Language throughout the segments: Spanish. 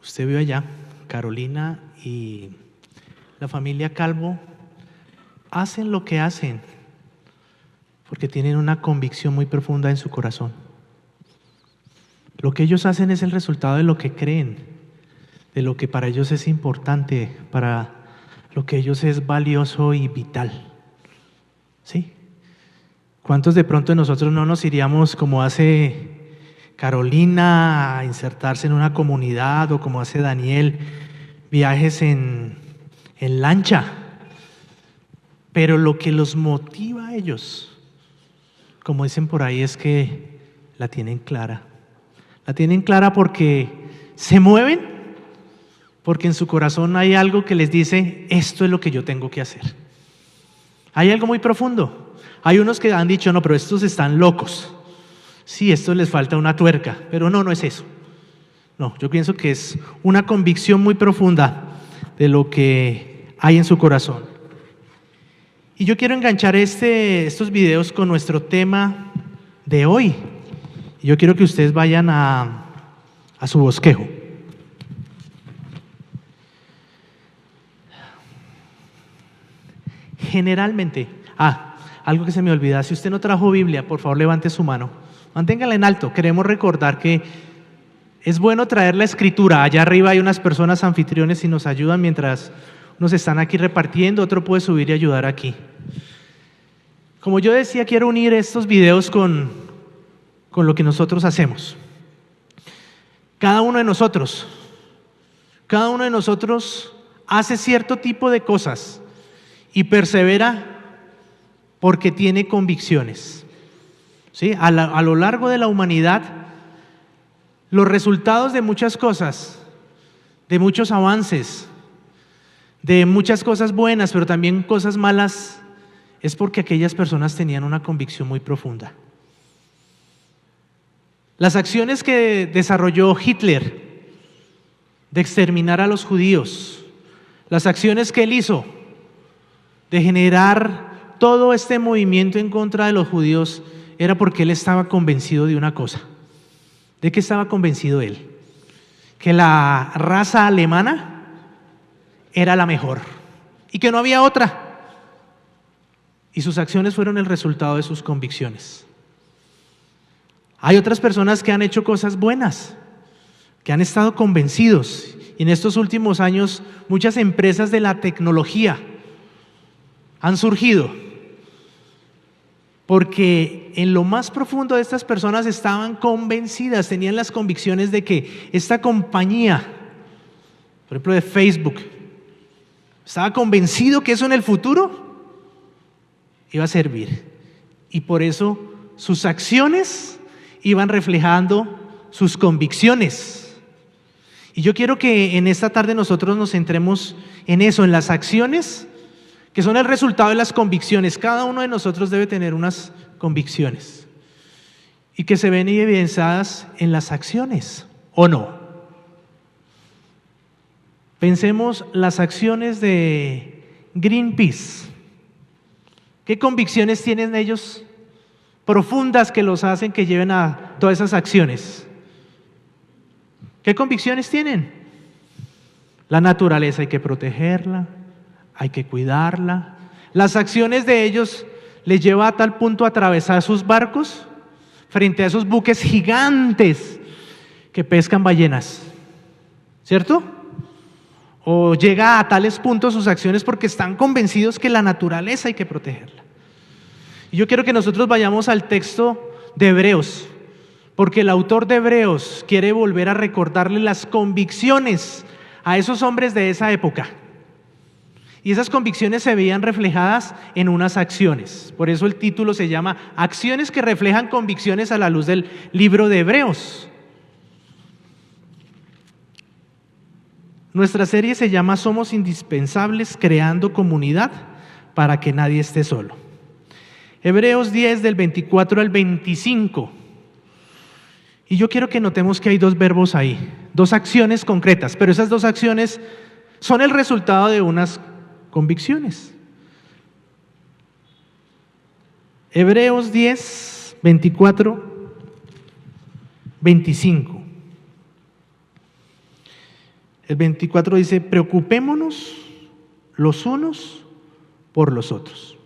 Usted vio allá, Carolina y la familia Calvo hacen lo que hacen porque tienen una convicción muy profunda en su corazón. Lo que ellos hacen es el resultado de lo que creen, de lo que para ellos es importante, para lo que ellos es valioso y vital. ¿Sí? ¿Cuántos de pronto de nosotros no nos iríamos como hace Carolina a insertarse en una comunidad, o como hace Daniel, viajes en lancha? Pero lo que los motiva a ellos, como dicen por ahí, es que la tienen clara. La tienen clara porque se mueven, porque en su corazón hay algo que les dice: esto es lo que yo tengo que hacer. Hay algo muy profundo. Hay unos que han dicho: no, pero estos están locos. Sí, esto les falta una tuerca, pero no es eso. No, yo pienso que es una convicción muy profunda de lo que hay en su corazón. Y yo quiero enganchar estos videos con nuestro tema de hoy. Yo quiero que ustedes vayan a su bosquejo. Generalmente, algo que se me olvida: si usted no trajo Biblia, por favor levante su mano, manténgala en alto. Queremos recordar que es bueno traer la escritura. Allá arriba hay unas personas anfitriones y nos ayudan mientras unos están aquí repartiendo, otro puede subir y ayudar aquí. Como yo decía, quiero unir estos videos con lo que nosotros hacemos. Cada uno de nosotros hace cierto tipo de cosas y persevera porque tiene convicciones. ¿Sí? A lo largo de la humanidad, los resultados de muchas cosas, de muchos avances, de muchas cosas buenas, pero también cosas malas, es porque aquellas personas tenían una convicción muy profunda. Las acciones que desarrolló Hitler de exterminar a los judíos, las acciones que él hizo de generar todo este movimiento en contra de los judíos, era porque él estaba convencido de una cosa. ¿De qué estaba convencido él? Que la raza alemana era la mejor y que no había otra. Y sus acciones fueron el resultado de sus convicciones. Hay otras personas que han hecho cosas buenas, que han estado convencidos. Y en estos últimos años, muchas empresas de la tecnología han surgido porque en lo más profundo de estas personas estaban convencidas, tenían las convicciones de que esta compañía, por ejemplo de Facebook, estaba convencido que eso en el futuro iba a servir. Y por eso sus acciones iban reflejando sus convicciones. Y yo quiero que en esta tarde nosotros nos centremos en eso, en las acciones que son el resultado de las convicciones. Cada uno de nosotros debe tener unas convicciones y que se ven evidenciadas en las acciones, ¿o no? Pensemos las acciones de Greenpeace. ¿Qué convicciones tienen ellos profundas que los hacen que lleven a todas esas acciones? ¿Qué convicciones tienen? La naturaleza hay que protegerla, hay que cuidarla. Las acciones de ellos les lleva a tal punto a atravesar sus barcos frente a esos buques gigantes que pescan ballenas, ¿cierto? O llega a tales puntos sus acciones porque están convencidos que la naturaleza hay que protegerla. Y yo quiero que nosotros vayamos al texto de Hebreos, porque el autor de Hebreos quiere volver a recordarle las convicciones a esos hombres de esa época. Y esas convicciones se veían reflejadas en unas acciones. Por eso el título se llama Acciones que reflejan convicciones a la luz del libro de Hebreos. Nuestra serie se llama Somos indispensables, creando comunidad para que nadie esté solo. Hebreos 10 del 24 al 25. Y yo quiero que notemos que hay dos verbos ahí, dos acciones concretas, pero esas dos acciones son el resultado de unas convicciones. Hebreos 10, 24, 25. El 24 dice, preocupémonos los unos por los otros.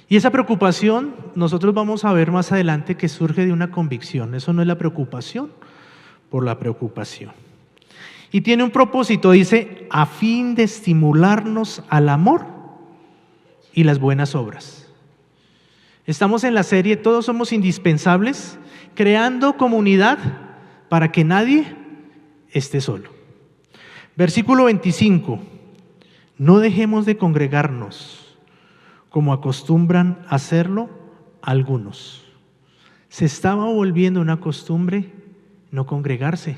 Y esa preocupación, nosotros vamos a ver más adelante que surge de una convicción. Eso no es la preocupación por la preocupación. Y tiene un propósito, dice, a fin de estimularnos al amor y las buenas obras. Estamos en la serie Todos somos indispensables, creando comunidad para que nadie esté solo. Versículo 25, no dejemos de congregarnos como acostumbran hacerlo algunos. Se estaba volviendo una costumbre no congregarse.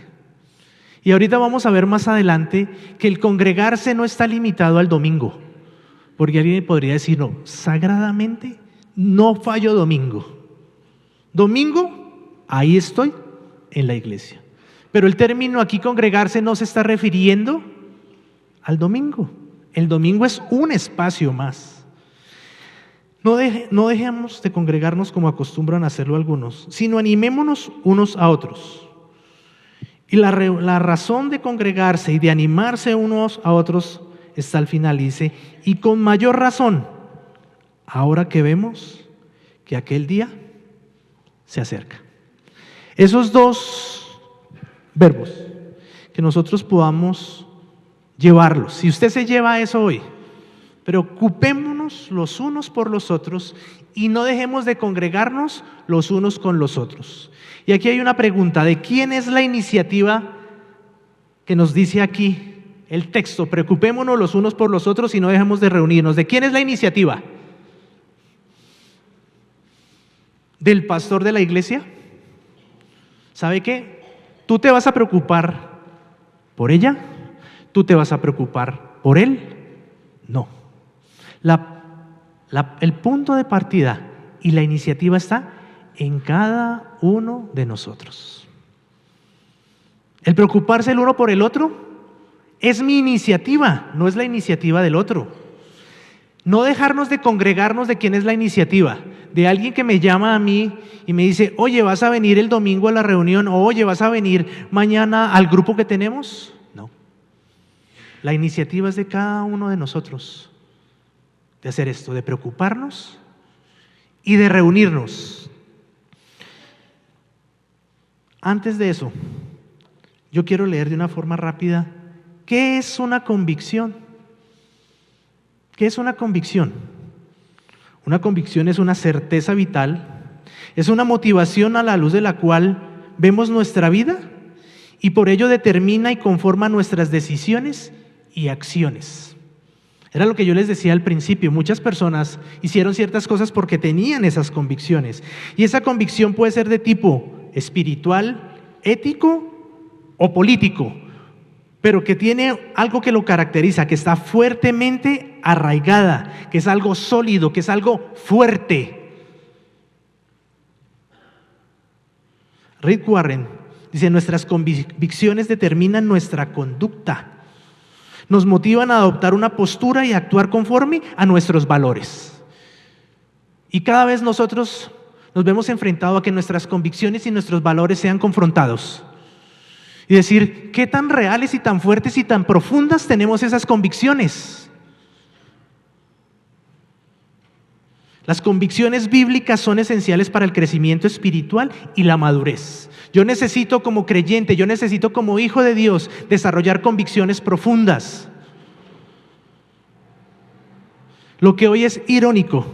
Y ahorita vamos a ver más adelante que el congregarse no está limitado al domingo, porque alguien podría decir, no, sagradamente no fallo domingo. Domingo, ahí estoy en la iglesia. Pero el término aquí congregarse no se está refiriendo al domingo. El domingo es un espacio más. No dejemos de congregarnos como acostumbran a hacerlo algunos, sino animémonos unos a otros. Y la razón de congregarse y de animarse unos a otros está al final, dice, y con mayor razón, ahora que vemos que aquel día se acerca. Esos dos verbos, que nosotros podamos llevarlos. Si usted se lleva eso hoy, preocupémonos los unos por los otros y no dejemos de congregarnos los unos con los otros. Y aquí hay una pregunta, ¿de quién es la iniciativa que nos dice aquí el texto? Preocupémonos los unos por los otros y no dejemos de reunirnos. ¿De quién es la iniciativa? ¿Del pastor de la iglesia? ¿Sabe qué? ¿Tú te vas a preocupar por ella? ¿Tú te vas a preocupar por él? No. El punto de partida y la iniciativa está en cada uno de nosotros. El preocuparse el uno por el otro es mi iniciativa, no es la iniciativa del otro. No dejarnos de congregarnos de quién es la iniciativa, de alguien que me llama a mí y me dice, oye, ¿vas a venir el domingo a la reunión? O, oye, ¿vas a venir mañana al grupo que tenemos? No. La iniciativa es de cada uno de nosotros, de hacer esto, de preocuparnos y de reunirnos. Antes de eso, yo quiero leer de una forma rápida, ¿qué es una convicción? ¿Qué es una convicción? Una convicción es una certeza vital, es una motivación a la luz de la cual vemos nuestra vida y por ello determina y conforma nuestras decisiones y acciones. Era lo que yo les decía al principio, muchas personas hicieron ciertas cosas porque tenían esas convicciones y esa convicción puede ser de tipo espiritual, ético o político, pero que tiene algo que lo caracteriza, que está fuertemente arraigada, que es algo sólido, que es algo fuerte. Rick Warren dice, nuestras convicciones determinan nuestra conducta, nos motivan a adoptar una postura y actuar conforme a nuestros valores. Y cada vez nosotros nos vemos enfrentados a que nuestras convicciones y nuestros valores sean confrontados. Y decir, ¿qué tan reales y tan fuertes y tan profundas tenemos esas convicciones? Las convicciones bíblicas son esenciales para el crecimiento espiritual y la madurez. Yo necesito como creyente, yo necesito como hijo de Dios desarrollar convicciones profundas. Lo que hoy es irónico,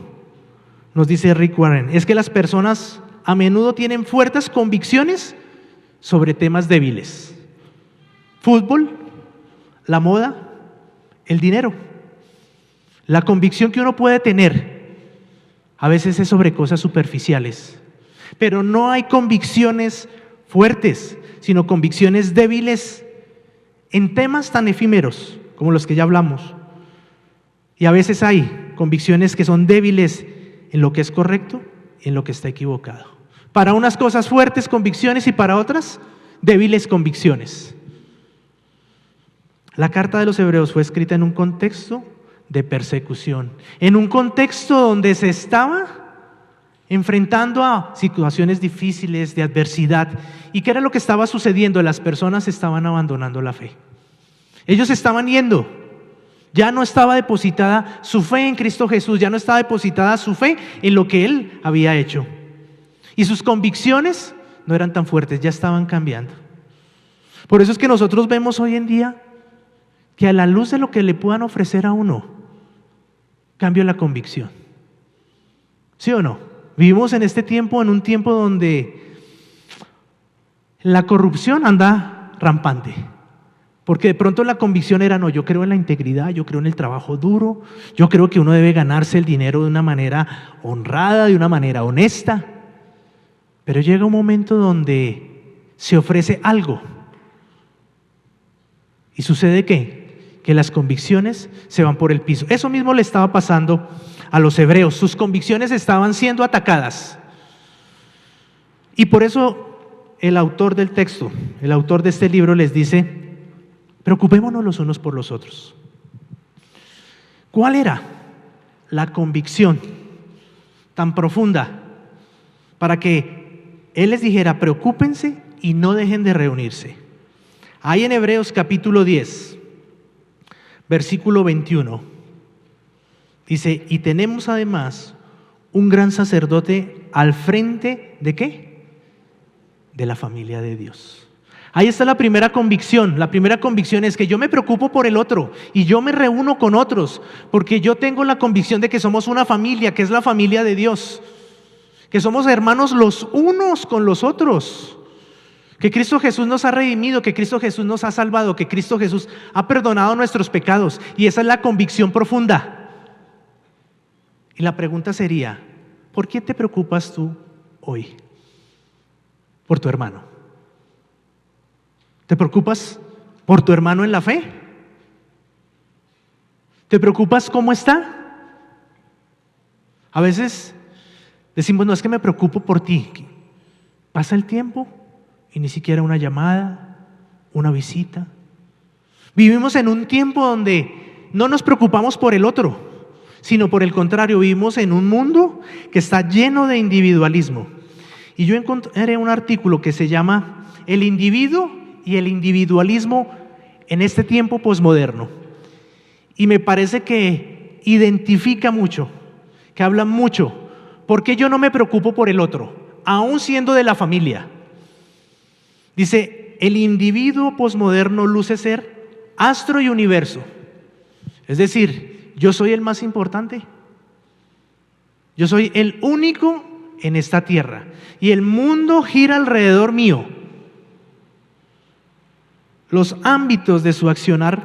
nos dice Rick Warren, es que las personas a menudo tienen fuertes convicciones sobre temas débiles: fútbol, la moda, el dinero. La convicción que uno puede tener a veces es sobre cosas superficiales, pero no hay convicciones fuertes, sino convicciones débiles en temas tan efímeros como los que ya hablamos. Y a veces hay convicciones que son débiles en lo que es correcto y en lo que está equivocado. Para unas cosas fuertes convicciones y para otras débiles convicciones. La carta de los Hebreos fue escrita en un contexto de persecución, en un contexto donde se estaba enfrentando a situaciones difíciles de adversidad. ¿Y qué era lo que estaba sucediendo? Las personas estaban abandonando la fe. Ellos estaban yendo. Ya no estaba depositada su fe en Cristo Jesús, ya no estaba depositada su fe en lo que Él había hecho. Y sus convicciones no eran tan fuertes, ya estaban cambiando. Por eso es que nosotros vemos hoy en día que a la luz de lo que le puedan ofrecer a uno, cambia la convicción. ¿Sí o no? Vivimos en este tiempo, en un tiempo donde la corrupción anda rampante. Porque de pronto la convicción era, no, yo creo en la integridad, yo creo en el trabajo duro, yo creo que uno debe ganarse el dinero de una manera honrada, de una manera honesta. Pero llega un momento donde se ofrece algo. ¿Y sucede qué? Que las convicciones se van por el piso. Eso mismo le estaba pasando a los hebreos. Sus convicciones estaban siendo atacadas. Y por eso el autor del texto, el autor de este libro les dice: preocupémonos los unos por los otros. ¿Cuál era la convicción tan profunda para que Él les dijera: preocúpense y no dejen de reunirse? Ahí en Hebreos capítulo 10, versículo 21, dice: y tenemos además un gran sacerdote al frente ¿de qué? De la familia de Dios. Ahí está la primera convicción. La primera convicción es que yo me preocupo por el otro y yo me reúno con otros porque yo tengo la convicción de que somos una familia, que es la familia de Dios, que somos hermanos los unos con los otros, que Cristo Jesús nos ha redimido, que Cristo Jesús nos ha salvado, que Cristo Jesús ha perdonado nuestros pecados, y esa es la convicción profunda. Y la pregunta sería: ¿por qué te preocupas tú hoy por tu hermano? ¿Te preocupas por tu hermano en la fe? ¿Te preocupas cómo está? A veces decimos: no, es que me preocupo por ti. Pasa el tiempo y ni siquiera una llamada, una visita. Vivimos en un tiempo donde no nos preocupamos por el otro, sino por el contrario, vivimos en un mundo que está lleno de individualismo. Y yo encontré un artículo que se llama El individuo y el individualismo en este tiempo posmoderno. Y me parece que identifica mucho, que habla mucho. ¿Por qué yo no me preocupo por el otro, aún siendo de la familia? Dice: el individuo posmoderno luce ser astro y universo. Es decir, yo soy el más importante. Yo soy el único en esta tierra y el mundo gira alrededor mío. Los ámbitos de su accionar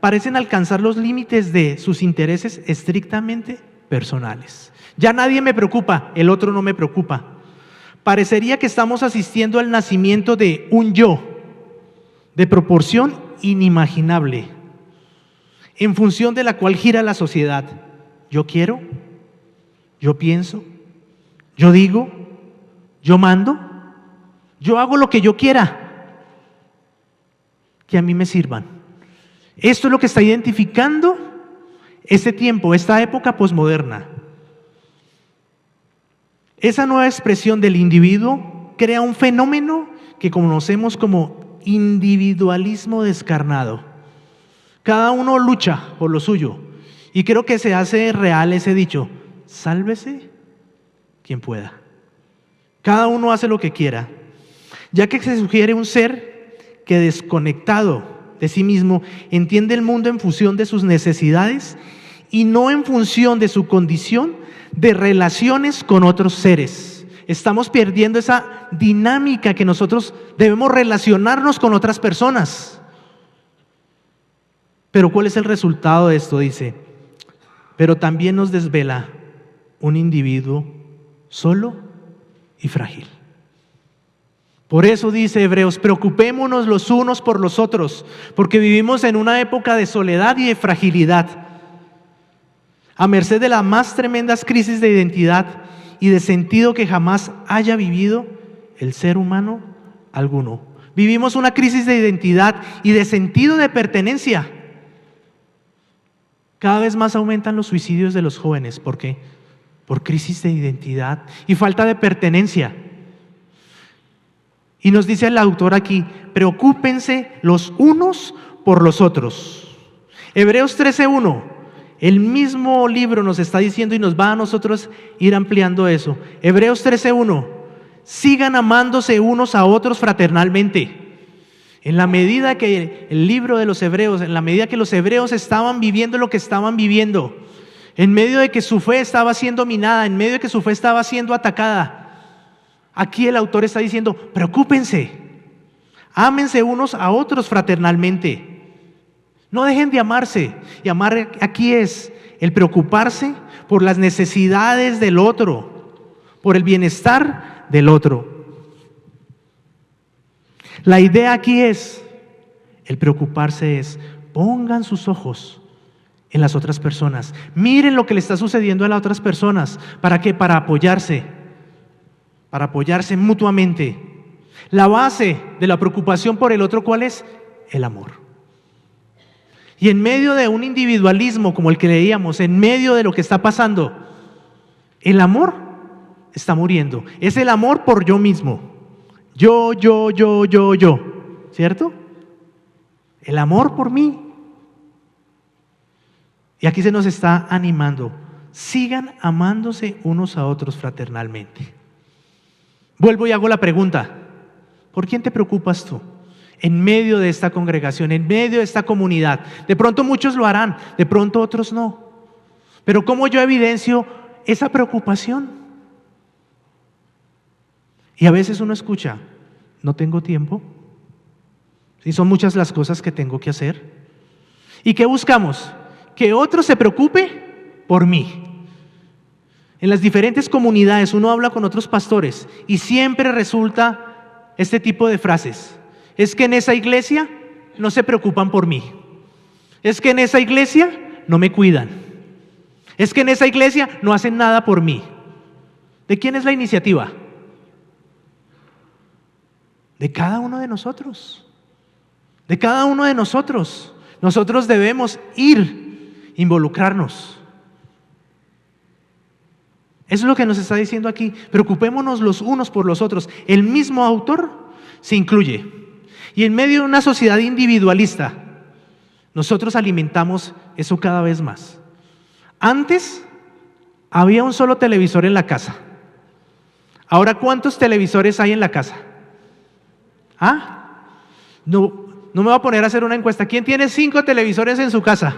parecen alcanzar los límites de sus intereses estrictamente personales. Ya nadie me preocupa, el otro no me preocupa. Parecería que estamos asistiendo al nacimiento de un yo de proporción inimaginable, en función de la cual gira la sociedad. Yo quiero, yo pienso, yo digo, yo mando, yo hago lo que yo quiera, que a mí me sirvan. Esto es lo que está identificando este tiempo, esta época posmoderna. Esa nueva expresión del individuo crea un fenómeno que conocemos como individualismo descarnado. Cada uno lucha por lo suyo, y creo que se hace real ese dicho: sálvese quien pueda. Cada uno hace lo que quiera, ya que se sugiere un ser que, desconectado de sí mismo, entiende el mundo en función de sus necesidades y no en función de su condición de relaciones con otros seres. Estamos perdiendo esa dinámica que nosotros debemos relacionarnos con otras personas. Pero ¿cuál es el resultado de esto? Dice: pero también nos desvela un individuo solo y frágil. Por eso dice Hebreos: preocupémonos los unos por los otros, porque vivimos en una época de soledad y de fragilidad, a merced de las más tremendas crisis de identidad y de sentido que jamás haya vivido el ser humano alguno. Vivimos una crisis de identidad y de sentido de pertenencia. Cada vez más aumentan los suicidios de los jóvenes. ¿Por qué? Por crisis de identidad y falta de pertenencia. Y nos dice el autor aquí, preocúpense los unos por los otros. Hebreos 13:1, el mismo libro nos está diciendo y nos va a nosotros ir ampliando eso. Hebreos 13:1, sigan amándose unos a otros fraternalmente. En la medida que el libro de los Hebreos, en la medida que los hebreos estaban viviendo lo que estaban viviendo, en medio de que su fe estaba siendo minada, en medio de que su fe estaba siendo atacada, aquí el autor está diciendo, preocúpense, ámense unos a otros fraternalmente. No dejen de amarse. Y amar aquí es el preocuparse por las necesidades del otro, por el bienestar del otro. La idea aquí es, el preocuparse es, pongan sus ojos en las otras personas. Miren lo que le está sucediendo a las otras personas. ¿Para qué? Para apoyarse mutuamente. La base de la preocupación por el otro, ¿cuál es? El amor. Y en medio de un individualismo como el que leíamos, en medio de lo que está pasando, el amor está muriendo. Es el amor por yo mismo. Yo, ¿cierto? El amor por mí. Y aquí se nos está animando, sigan amándose unos a otros fraternalmente. Vuelvo y hago la pregunta, ¿por quién te preocupas tú? En medio de esta congregación, en medio de esta comunidad. De pronto muchos lo harán, de pronto otros no. Pero ¿cómo yo evidencio esa preocupación? Y a veces uno escucha, no tengo tiempo, ¿sí? Son muchas las cosas que tengo que hacer. ¿Y qué buscamos? Que otro se preocupe por mí. En las diferentes comunidades uno habla con otros pastores y siempre resulta este tipo de frases. Es que en esa iglesia no se preocupan por mí. Es que en esa iglesia no me cuidan. Es que en esa iglesia no hacen nada por mí. ¿De quién es la iniciativa? De cada uno de nosotros. De cada uno de nosotros. Nosotros debemos involucrarnos. Eso es lo que nos está diciendo aquí. Preocupémonos los unos por los otros. El mismo autor se incluye. Y en medio de una sociedad individualista, nosotros alimentamos eso cada vez más. Antes había un solo televisor en la casa. Ahora, ¿cuántos televisores hay en la casa? No me voy a poner a hacer una encuesta. ¿Quién tiene 5 televisores en su casa?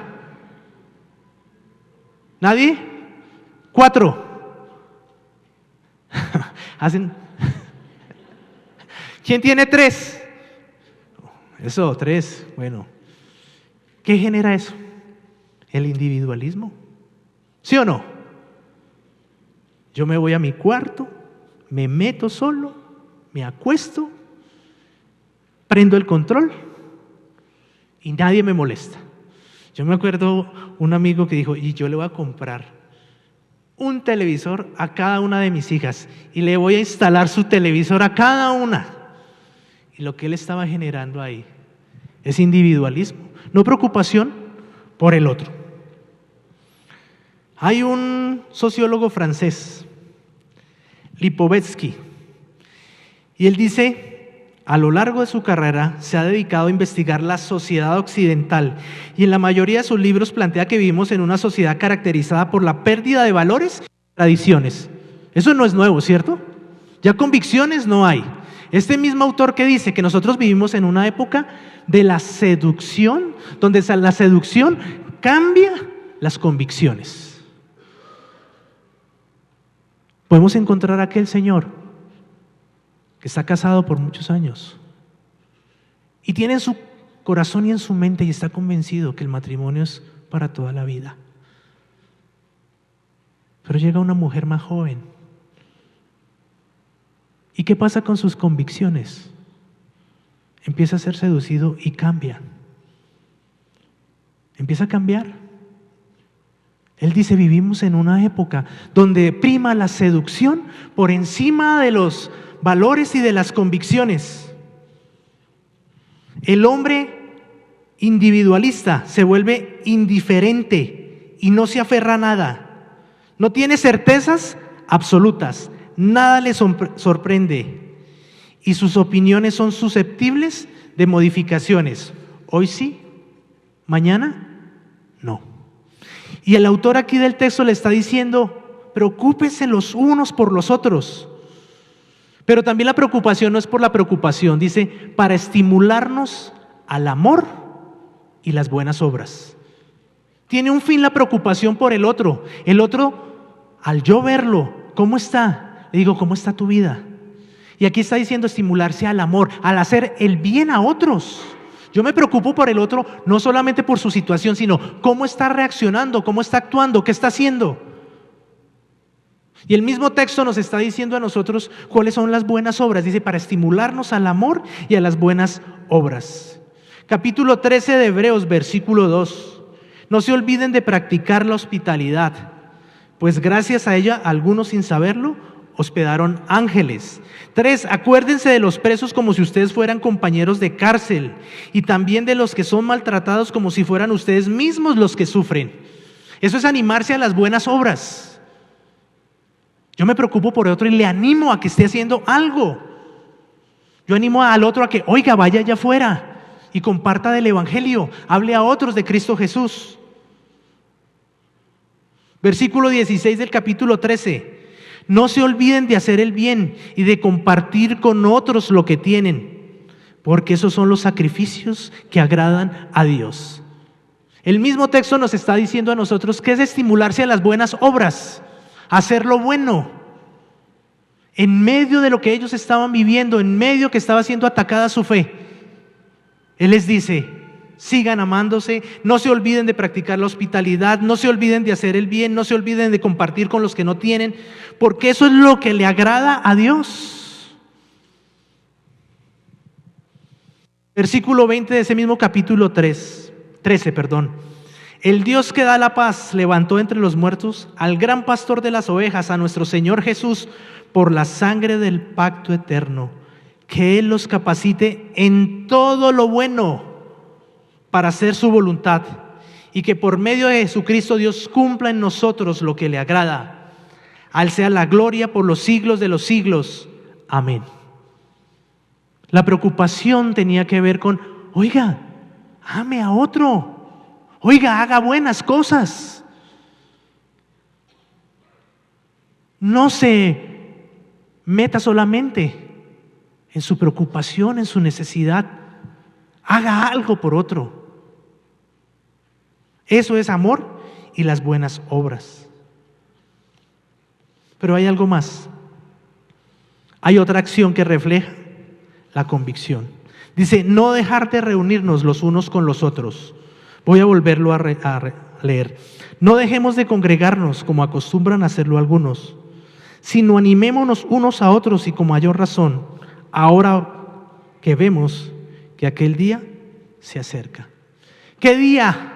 ¿Nadie? 4. ¿Quién tiene 3? Eso, 3. Bueno, ¿qué genera eso? El individualismo. ¿Sí o no? Yo me voy a mi cuarto, me meto solo, me acuesto, prendo el control y nadie me molesta. Yo me acuerdo un amigo que dijo, y yo le voy a comprar un televisor a cada una de mis hijas y le voy a instalar su televisor a cada una. Y lo que él estaba generando ahí es individualismo, no preocupación por el otro. Hay un sociólogo francés, Lipovetsky, y él dice, a lo largo de su carrera se ha dedicado a investigar la sociedad occidental y en la mayoría de sus libros plantea que vivimos en una sociedad caracterizada por la pérdida de valores y tradiciones. Eso no es nuevo, ¿cierto? Ya convicciones no hay. Este mismo autor que dice que nosotros vivimos en una época de la seducción, donde la seducción cambia las convicciones. Podemos encontrar a aquel señor que está casado por muchos años y tiene en su corazón y en su mente y está convencido que el matrimonio es para toda la vida. Pero llega una mujer más joven. ¿Y qué pasa con sus convicciones? Empieza a ser seducido y cambia. Empieza a cambiar. Él dice, vivimos en una época donde prima la seducción por encima de los valores y de las convicciones. El hombre individualista se vuelve indiferente y no se aferra a nada. No tiene certezas absolutas, nada le sorprende. y sus opiniones son susceptibles de modificaciones. Hoy sí, mañana no. Y el autor aquí del texto le está diciendo, preocúpense los unos por los otros. Pero también la preocupación no es por la preocupación, dice, para estimularnos al amor y las buenas obras. Tiene un fin la preocupación por el otro. El otro, al yo verlo, ¿cómo está? Le digo, ¿cómo está tu vida? Y aquí está diciendo estimularse al amor, al hacer el bien a otros. Yo me preocupo por el otro, no solamente por su situación, sino cómo está reaccionando, cómo está actuando, qué está haciendo. Y el mismo texto nos está diciendo a nosotros cuáles son las buenas obras. Dice, para estimularnos al amor y a las buenas obras. Capítulo 13 de Hebreos, versículo 2. No se olviden de practicar la hospitalidad, pues gracias a ella, algunos sin saberlo, hospedaron ángeles. 3. Acuérdense de los presos como si ustedes fueran compañeros de cárcel, y también de los que son maltratados como si fueran ustedes mismos los que sufren. Eso es animarse a las buenas obras. Yo me preocupo por el otro y le animo a que esté haciendo algo. Yo animo al otro a que, oiga, vaya allá afuera y comparta del evangelio, hable a otros de Cristo Jesús. Versículo 16 del capítulo 13. No se olviden de hacer el bien y de compartir con otros lo que tienen, porque esos son los sacrificios que agradan a Dios. El mismo texto nos está diciendo a nosotros que es estimularse a las buenas obras, hacer lo bueno. En medio de lo que ellos estaban viviendo, en medio que estaba siendo atacada su fe, Él les dice, sigan amándose, no se olviden de practicar la hospitalidad, no se olviden de hacer el bien, no se olviden de compartir con los que no tienen, porque eso es lo que le agrada a Dios. Versículo 20 de ese mismo capítulo 13. El Dios que da la paz levantó entre los muertos al gran pastor de las ovejas, a nuestro Señor Jesús, por la sangre del pacto eterno, que Él los capacite en todo lo bueno para hacer su voluntad, y que por medio de Jesucristo Dios cumpla en nosotros lo que le agrada. A Él sea la gloria por los siglos de los siglos. Amén. La preocupación tenía que ver con, oiga, ame a otro. Oiga, haga buenas cosas. No se meta solamente en su preocupación, en su necesidad. Haga algo por otro. Eso es amor y las buenas obras. Pero hay algo más. Hay otra acción que refleja la convicción. Dice, no dejar de reunirnos los unos con los otros. Voy a volverlo a leer. No dejemos de congregarnos como acostumbran a hacerlo algunos, sino animémonos unos a otros y con mayor razón, ahora que vemos que aquel día se acerca. ¿Qué día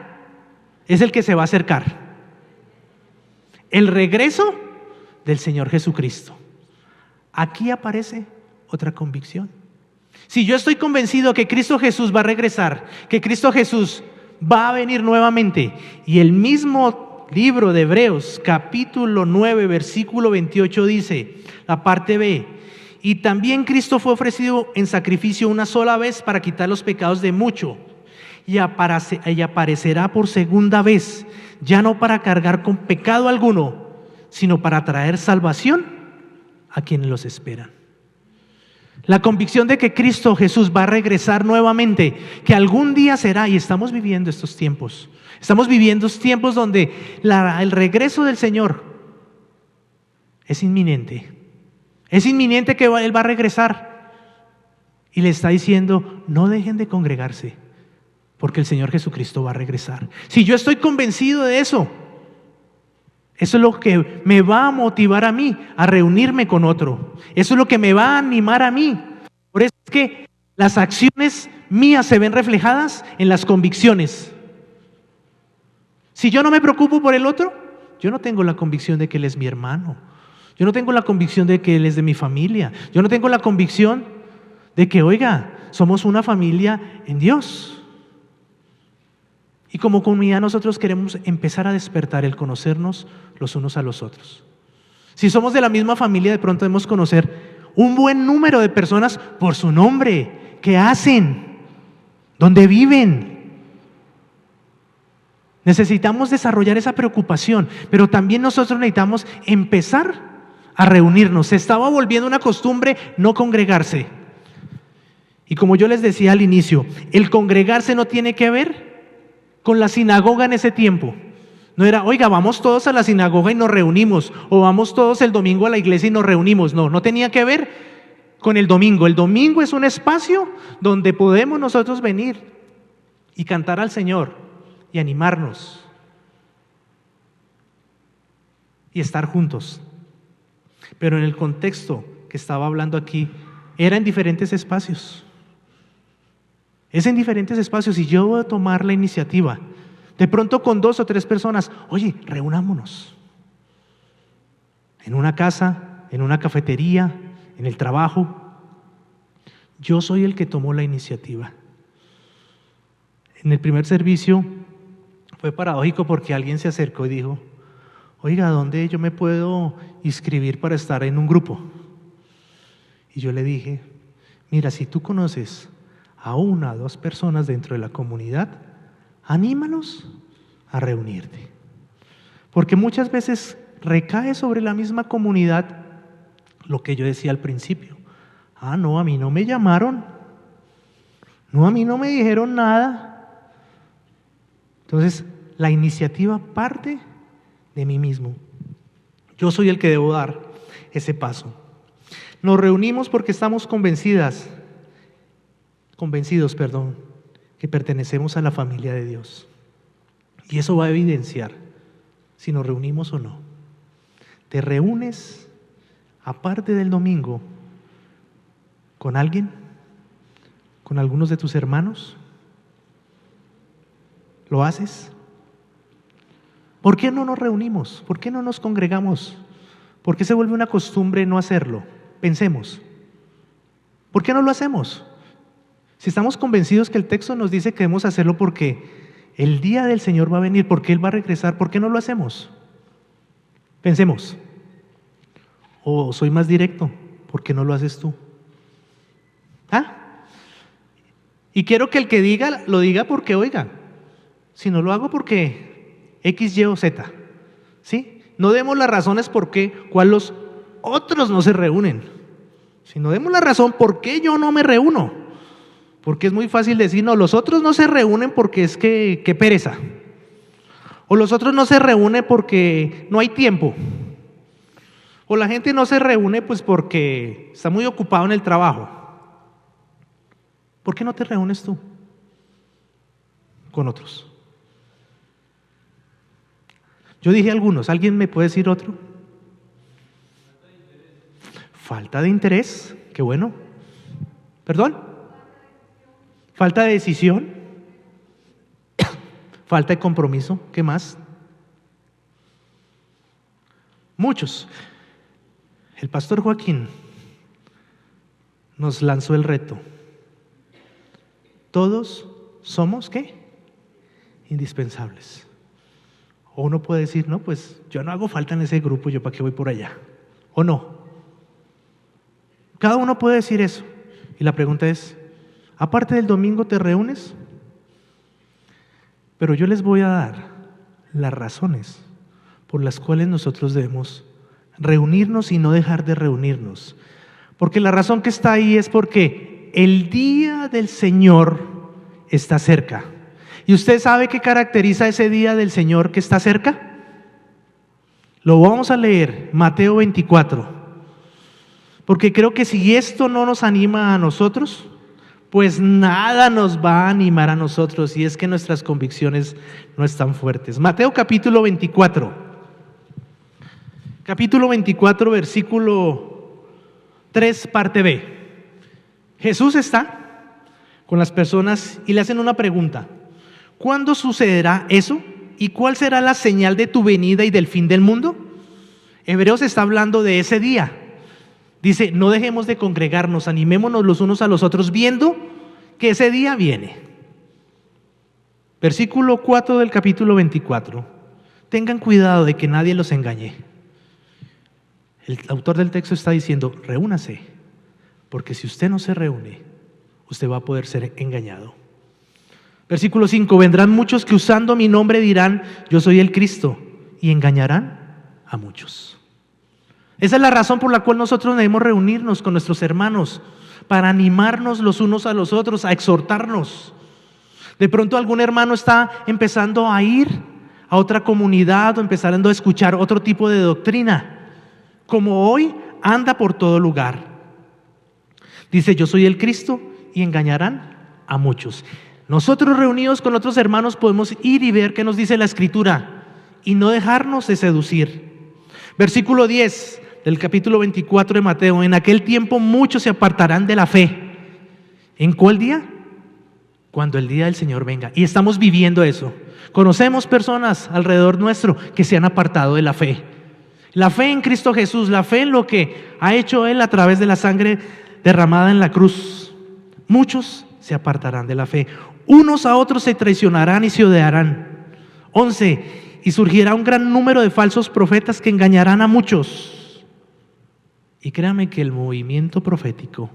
es el que se va a acercar? El regreso del Señor Jesucristo. Aquí aparece otra convicción. Si yo estoy convencido que Cristo Jesús va a regresar, que Cristo Jesús va a venir nuevamente, y el mismo libro de Hebreos capítulo 9 versículo 28 dice, la parte B, y también Cristo fue ofrecido en sacrificio una sola vez para quitar los pecados de muchos, y aparecerá por segunda vez, ya no para cargar con pecado alguno, sino para traer salvación a quienes los esperan. La convicción de que Cristo Jesús va a regresar nuevamente, que algún día será, y estamos viviendo estos tiempos. Estamos viviendo tiempos donde el regreso del Señor es inminente. Es inminente que Él va a regresar. Y le está diciendo, no dejen de congregarse, porque el Señor Jesucristo va a regresar. Si yo estoy convencido de eso, eso es lo que me va a motivar a mí a reunirme con otro. Eso es lo que me va a animar a mí. Por eso es que las acciones mías se ven reflejadas en las convicciones. Si yo no me preocupo por el otro, yo no tengo la convicción de que él es mi hermano. Yo no tengo la convicción de que él es de mi familia. Yo no tengo la convicción de que, oiga, somos una familia en Dios. Y como comunidad nosotros queremos empezar a despertar el conocernos los unos a los otros. Si somos de la misma familia, de pronto debemos conocer, un buen número de personas por su nombre. ¿Qué hacen? ¿Dónde viven? Necesitamos desarrollar esa preocupación, pero también nosotros necesitamos empezar a reunirnos. Se estaba volviendo una costumbre no congregarse. Y como yo les decía al inicio, el congregarse no tiene que ver con la sinagoga en ese tiempo. No era, oiga, vamos todos a la sinagoga y nos reunimos, o vamos todos el domingo a la iglesia y nos reunimos. No, no tenía que ver con el domingo. El domingo es un espacio donde podemos nosotros venir y cantar al Señor y animarnos y estar juntos. Pero en el contexto que estaba hablando aquí, era en diferentes espacios. Es en diferentes espacios y yo voy a tomar la iniciativa. De pronto con 2 o 3 personas, oye, reunámonos. En una casa, en una cafetería, en el trabajo. Yo soy el que tomó la iniciativa. En el primer servicio fue paradójico porque alguien se acercó y dijo, oiga, ¿dónde yo me puedo inscribir para estar en un grupo? Y yo le dije, mira, si tú conoces a 1 o 2 personas dentro de la comunidad, anímalos a reunirte. Porque muchas veces recae sobre la misma comunidad lo que yo decía al principio. Ah, no, a mí no me llamaron. No, a mí no me dijeron nada. Entonces, la iniciativa parte de mí mismo. Yo soy el que debo dar ese paso. Nos reunimos porque estamos convencidos, que pertenecemos a la familia de Dios. Y eso va a evidenciar si nos reunimos o no. ¿Te reúnes aparte del domingo con alguien? ¿Con algunos de tus hermanos? ¿Lo haces? ¿Por qué no nos reunimos? ¿Por qué no nos congregamos? ¿Por qué se vuelve una costumbre no hacerlo? Pensemos. ¿Por qué no lo hacemos? Si estamos convencidos que el texto nos dice que debemos hacerlo porque el día del Señor va a venir, porque Él va a regresar, ¿por qué no lo hacemos? Pensemos. O soy más directo, ¿por qué no lo haces tú? Y quiero que el que diga, lo diga porque, oiga, si no lo hago porque X, Y o Z, ¿sí? No demos las razones por qué, cuál los otros no se reúnen, sino demos la razón por qué yo no me reúno. Porque es muy fácil decir, no, los otros no se reúnen porque es que qué pereza. O los otros no se reúnen porque no hay tiempo. O la gente no se reúne pues porque está muy ocupado en el trabajo. ¿Por qué no te reúnes tú con otros? Yo dije algunos, ¿alguien me puede decir otro? Falta de interés, qué bueno. ¿Perdón? Falta de decisión, falta de compromiso, ¿qué más? Muchos. El pastor Joaquín nos lanzó el reto. Todos somos, ¿qué? Indispensables. O uno puede decir, no, pues yo no hago falta en ese grupo, yo para qué voy por allá. ¿O no? Cada uno puede decir eso. Y la pregunta es, aparte del domingo, ¿te reúnes? Pero yo les voy a dar las razones por las cuales nosotros debemos reunirnos y no dejar de reunirnos. Porque la razón que está ahí es porque el día del Señor está cerca. ¿Y usted sabe qué caracteriza ese día del Señor que está cerca? Lo vamos a leer, Mateo 24. Porque creo que si esto no nos anima a nosotros, pues nada nos va a animar a nosotros, y es que nuestras convicciones no están fuertes. Mateo capítulo 24. Capítulo 24, versículo 3, parte B. Jesús está con las personas y le hacen una pregunta. ¿Cuándo sucederá eso? ¿Y cuál será la señal de tu venida y del fin del mundo? Hebreos está hablando de ese día. Dice, no dejemos de congregarnos, animémonos los unos a los otros, viendo que ese día viene. Versículo 4 del capítulo 24. Tengan cuidado de que nadie los engañe. El autor del texto está diciendo, reúnase, porque si usted no se reúne, usted va a poder ser engañado. Versículo 5, vendrán muchos que usando mi nombre dirán, yo soy el Cristo, y engañarán a muchos. Esa es la razón por la cual nosotros debemos reunirnos con nuestros hermanos, para animarnos los unos a los otros, a exhortarnos. De pronto algún hermano está empezando a ir a otra comunidad o empezando a escuchar otro tipo de doctrina. Como hoy anda por todo lugar. Dice, yo soy el Cristo y engañarán a muchos. Nosotros reunidos con otros hermanos podemos ir y ver qué nos dice la Escritura y no dejarnos de seducir. Versículo 10 del capítulo 24 de Mateo, en aquel tiempo muchos se apartarán de la fe. ¿En cuál día? Cuando el día del Señor venga. Y estamos viviendo eso. Conocemos personas alrededor nuestro que se han apartado de la fe. La fe en Cristo Jesús, la fe en lo que ha hecho Él a través de la sangre derramada en la cruz. Muchos se apartarán de la fe. Unos a otros se traicionarán y se odiarán. 11. Y surgirá un gran número de falsos profetas que engañarán a muchos. Y créame que el movimiento profético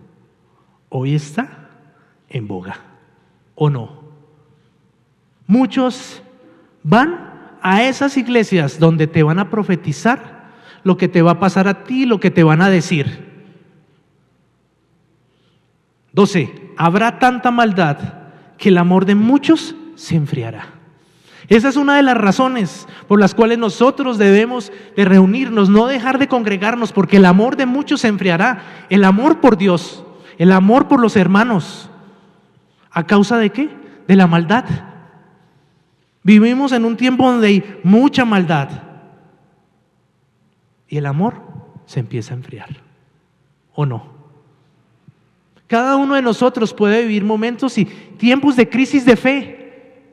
hoy está en boga, ¿o no? Muchos van a esas iglesias donde te van a profetizar lo que te va a pasar a ti, lo que te van a decir. 12. Habrá tanta maldad que el amor de muchos se enfriará. Esa es una de las razones por las cuales nosotros debemos de reunirnos, no dejar de congregarnos, porque el amor de muchos se enfriará. El amor por Dios, el amor por los hermanos. ¿A causa de qué? De la maldad. Vivimos en un tiempo donde hay mucha maldad y el amor se empieza a enfriar, ¿o no? Cada uno de nosotros puede vivir momentos y tiempos de crisis de fe.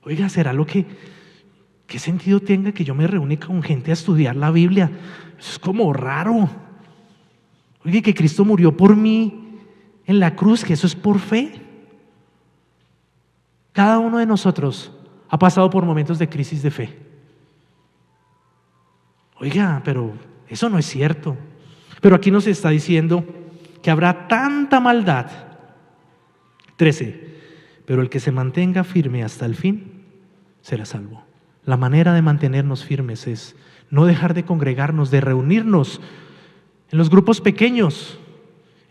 Oiga, ¿será qué sentido tenga que yo me reúne con gente a estudiar la Biblia? Eso es como raro. Oiga, que Cristo murió por mí en la cruz, que eso es por fe. Cada uno de nosotros ha pasado por momentos de crisis de fe. Oiga, pero eso no es cierto. Pero aquí nos está diciendo que habrá tanta maldad. 13. Pero el que se mantenga firme hasta el fin será salvo. La manera de mantenernos firmes es no dejar de congregarnos, de reunirnos en los grupos pequeños,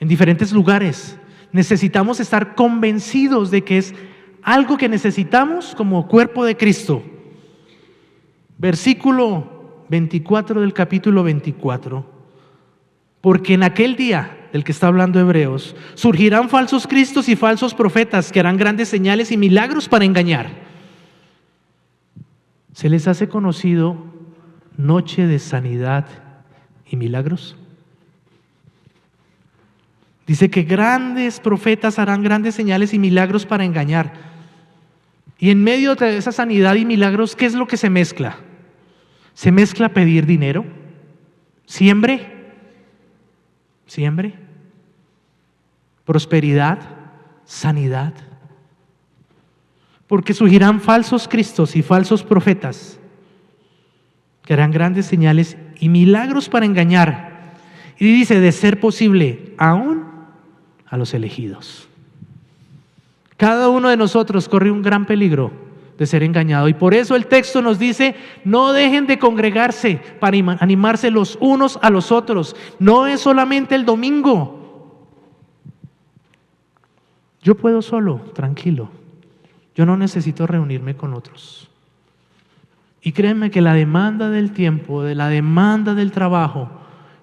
en diferentes lugares. Necesitamos estar convencidos de que es algo que necesitamos como cuerpo de Cristo. Versículo 24 del capítulo 24. Porque en aquel día del que está hablando Hebreos, surgirán falsos cristos y falsos profetas que harán grandes señales y milagros para engañar. ¿Se les hace conocido noche de sanidad y milagros? Dice que grandes profetas harán grandes señales y milagros para engañar. Y en medio de esa sanidad y milagros, ¿qué es lo que se mezcla? Se mezcla pedir dinero, siembre, prosperidad, sanidad. Porque surgirán falsos cristos y falsos profetas que harán grandes señales y milagros para engañar. Y dice, de ser posible, aún a los elegidos. Cada uno de nosotros corre un gran peligro de ser engañado. Y por eso el texto nos dice, no dejen de congregarse para animarse los unos a los otros. No es solamente el domingo. Yo puedo solo, tranquilo. Yo no necesito reunirme con otros. Y créanme que la demanda del tiempo, de la demanda del trabajo,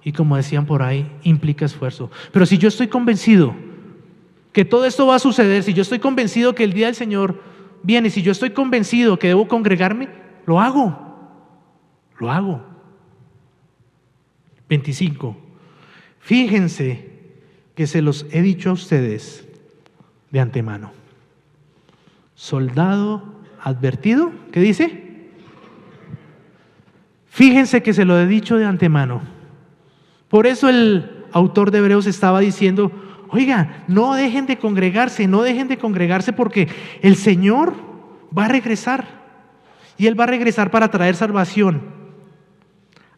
y como decían por ahí, implica esfuerzo. Pero si yo estoy convencido que todo esto va a suceder, si yo estoy convencido que el día del Señor viene, si yo estoy convencido que debo congregarme, lo hago. 25. Fíjense que se los he dicho a ustedes de antemano. Soldado advertido, ¿qué dice? Fíjense que se lo he dicho de antemano. Por eso el autor de Hebreos estaba diciendo, oiga, no dejen de congregarse porque el Señor va a regresar. Y Él va a regresar para traer salvación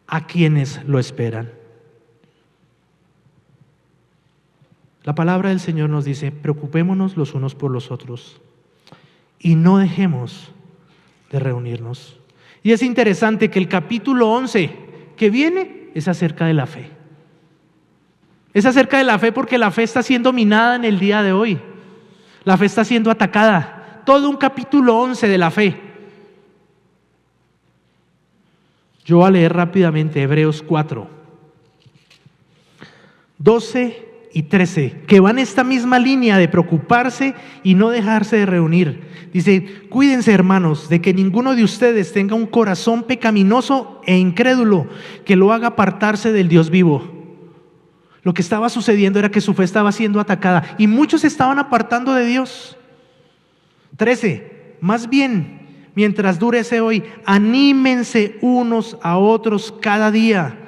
a quienes lo esperan. La palabra del Señor nos dice: preocupémonos los unos por los otros y no dejemos de reunirnos. Y es interesante que el capítulo 11 que viene es acerca de la fe. Es acerca de la fe porque la fe está siendo minada en el día de hoy. La fe está siendo atacada. Todo un capítulo 11 de la fe. Yo voy a leer rápidamente Hebreos 4, 12 y 13, que van en esta misma línea de preocuparse y no dejarse de reunir. Dice: cuídense, hermanos, de que ninguno de ustedes tenga un corazón pecaminoso e incrédulo que lo haga apartarse del Dios vivo. Lo que estaba sucediendo era que su fe estaba siendo atacada y muchos se estaban apartando de Dios. 13, más bien, mientras dure ese hoy, anímense unos a otros cada día,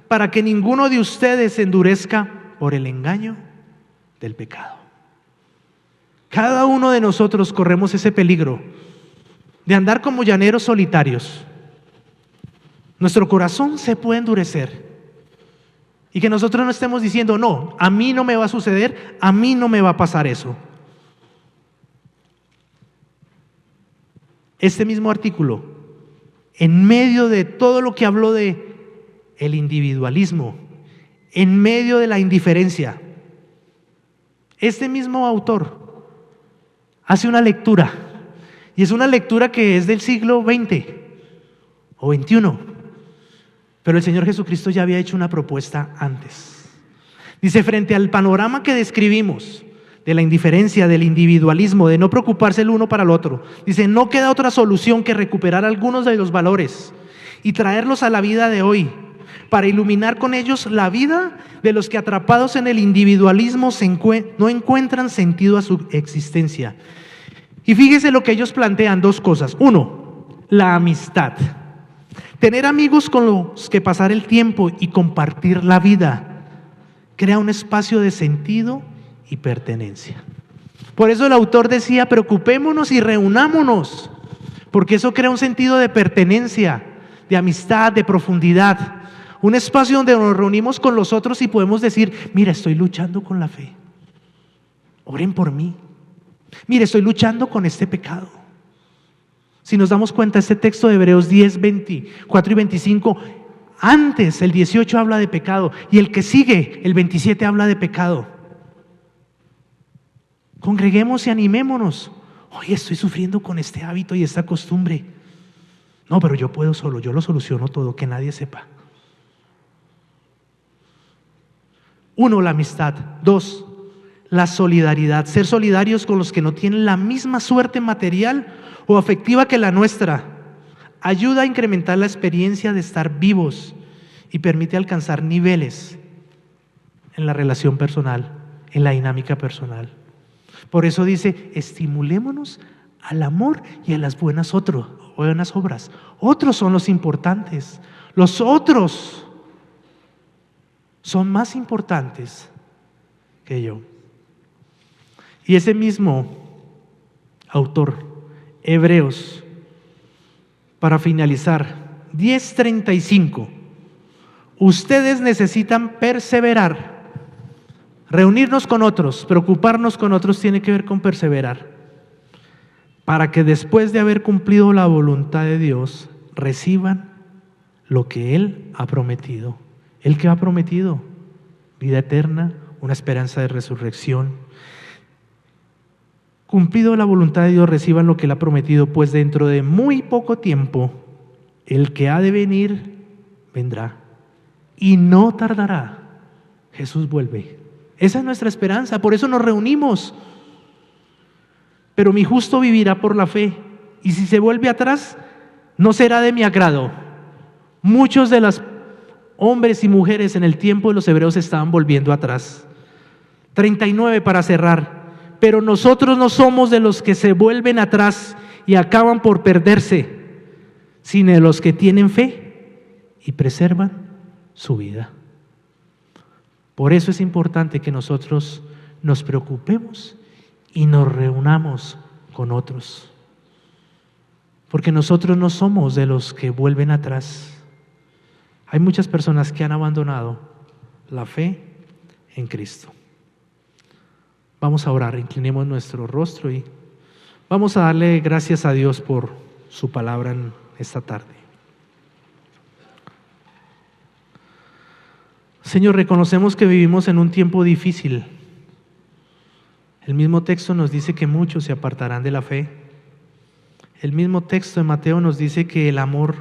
para que ninguno de ustedes se endurezca por el engaño del pecado. Cada uno de nosotros corremos ese peligro de andar como llaneros solitarios. Nuestro corazón se puede endurecer y que nosotros no estemos diciendo: no, a mí no me va a suceder, a mí no me va a pasar eso. Este mismo artículo, en medio de todo lo que habló de el individualismo, en medio de la indiferencia, este mismo autor hace una lectura, y es una lectura que es del siglo XX o XXI, pero el Señor Jesucristo ya había hecho una propuesta antes. Dice: frente al panorama que describimos de la indiferencia, del individualismo, de no preocuparse el uno para el otro, dice: no queda otra solución que recuperar algunos de los valores y traerlos a la vida de hoy, para iluminar con ellos la vida de los que, atrapados en el individualismo, no encuentran sentido a su existencia. Y fíjese lo que ellos plantean: dos cosas. Uno, la amistad. Tener amigos con los que pasar el tiempo y compartir la vida crea un espacio de sentido y pertenencia. Por eso el autor decía: preocupémonos y reunámonos, porque eso crea un sentido de pertenencia, de amistad, de profundidad. Un espacio donde nos reunimos con los otros y podemos decir: mira, estoy luchando con la fe, oren por mí. Mire, estoy luchando con este pecado. Si nos damos cuenta, este texto de Hebreos 10, 24 y 25, antes el 18 habla de pecado y el que sigue, el 27, habla de pecado. Congreguemos y animémonos. Oye, estoy sufriendo con este hábito y esta costumbre. No, pero yo puedo solo, yo lo soluciono todo, que nadie sepa. 1, la amistad. 2, la solidaridad. Ser solidarios con los que no tienen la misma suerte material o afectiva que la nuestra ayuda a incrementar la experiencia de estar vivos y permite alcanzar niveles en la relación personal, en la dinámica personal. Por eso dice: estimulémonos al amor y a las buenas obras. Otros son los importantes. Los otros son más importantes que yo. Y ese mismo autor, Hebreos, para finalizar, 10:35, ustedes necesitan perseverar. Reunirnos con otros, preocuparnos con otros tiene que ver con perseverar, para que después de haber cumplido la voluntad de Dios, reciban lo que Él ha prometido. ¿Él qué ha prometido? Vida eterna, una esperanza de resurrección. Cumplido la voluntad de Dios, reciban lo que Él ha prometido, pues dentro de muy poco tiempo el que ha de venir vendrá y no tardará. Jesús vuelve. Esa es nuestra esperanza, por eso nos reunimos. Pero mi justo vivirá por la fe, y si se vuelve atrás, no será de mi agrado. Muchos de los hombres y mujeres en el tiempo de los hebreos estaban volviendo atrás. 39 para cerrar. Pero nosotros no somos de los que se vuelven atrás y acaban por perderse, sino de los que tienen fe y preservan su vida. Por eso es importante que nosotros nos preocupemos y nos reunamos con otros, porque nosotros no somos de los que vuelven atrás. Hay muchas personas que han abandonado la fe en Cristo. Vamos a orar, inclinemos nuestro rostro y vamos a darle gracias a Dios por su palabra en esta tarde. Señor, reconocemos que vivimos en un tiempo difícil. El mismo texto nos dice que muchos se apartarán de la fe. El mismo texto de Mateo nos dice que el amor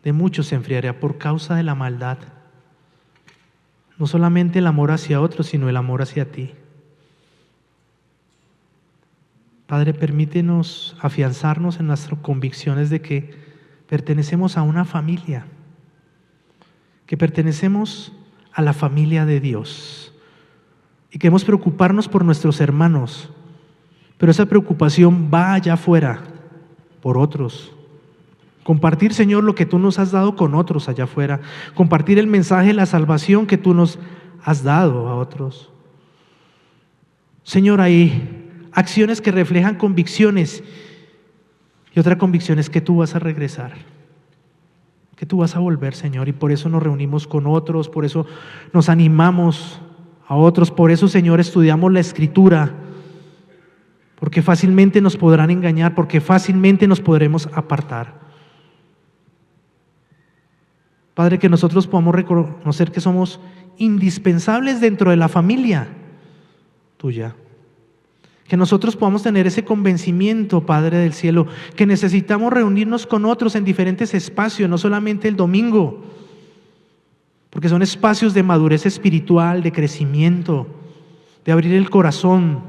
de muchos se enfriará por causa de la maldad. No solamente el amor hacia otros, sino el amor hacia ti. Padre, permítenos afianzarnos en nuestras convicciones de que pertenecemos a una familia, que pertenecemos a la familia de Dios y queremos preocuparnos por nuestros hermanos, pero esa preocupación va allá afuera por otros. Compartir, Señor, lo que tú nos has dado con otros allá afuera, compartir el mensaje de la salvación que tú nos has dado a otros. Señor, hay acciones que reflejan convicciones y otra convicción es que tú vas a regresar, que tú vas a volver, Señor, y por eso nos reunimos con otros, por eso nos animamos a otros, por eso, Señor, estudiamos la Escritura, porque fácilmente nos podrán engañar, porque fácilmente nos podremos apartar. Padre, que nosotros podamos reconocer que somos indispensables dentro de la familia tuya. Que nosotros podamos tener ese convencimiento, Padre del cielo, que necesitamos reunirnos con otros en diferentes espacios, no solamente el domingo, porque son espacios de madurez espiritual, de crecimiento, de abrir el corazón,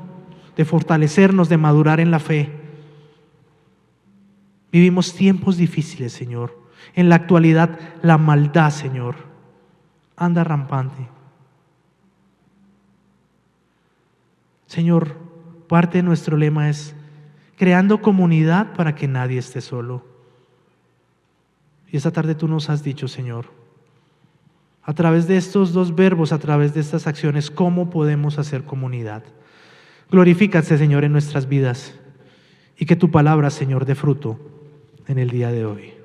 de fortalecernos, de madurar en la fe. Vivimos tiempos difíciles, Señor. En la actualidad, la maldad, Señor, anda rampante. Señor, parte de nuestro lema es creando comunidad para que nadie esté solo. Y esta tarde tú nos has dicho, Señor, a través de estos dos verbos, a través de estas acciones, cómo podemos hacer comunidad. Glorifícate, Señor, en nuestras vidas y que tu palabra, Señor, dé fruto en el día de hoy.